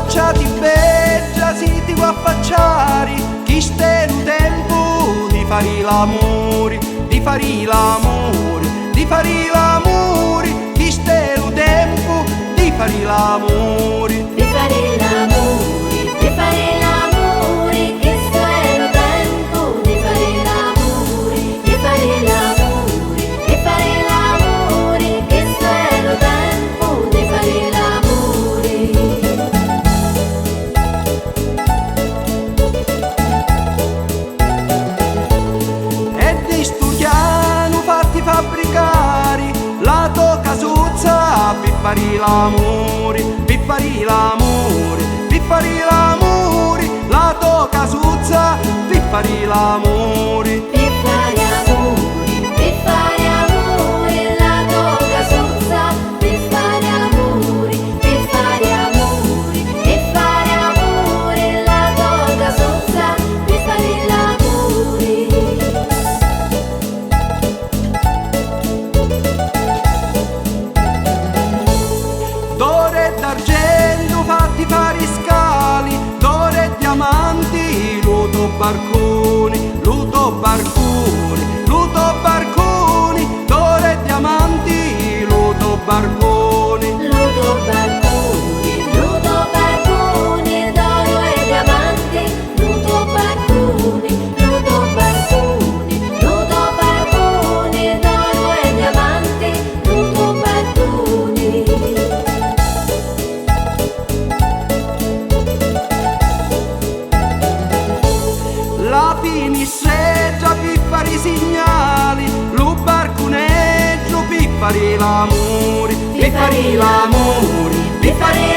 bocciati beggia si ti può affacciare, chi stai un tempo di fare l'amore, di fare l'amore, di fare l'amore, chi stai un tempo di fare l'amore, di fare l'amore, di fare l'amore, questo è il tempo di fare l'amore, di fare l'amore, di fare l'amore, questo è il tempo di fare l'amore. E di studiano fatti fabbricare la tua casuzza per fare l'amore, per fare l'amore, per fare l'amore, la tua casuzza per fare l'amore. Per fare amore, per fare amore, la tua casuzza, per fare amore, per fare amore, per fare amore, la tua casuzza, per fare l'amore. D'oro e d'argento fatti fare scali, d'oro e diamanti, luto barconi, luto barconi, luto barconi, d'oro e diamanti, luto barconi. Ludo barcone, ludo barcone, d'oro e diamanti, ludo barcone, ludo barcone, ludo barcone, d'oro e diamanti, ludo barcone. La finisseggia per fare i segnali, lo barconeggio per fare l'amore, per fare l'amore, per fare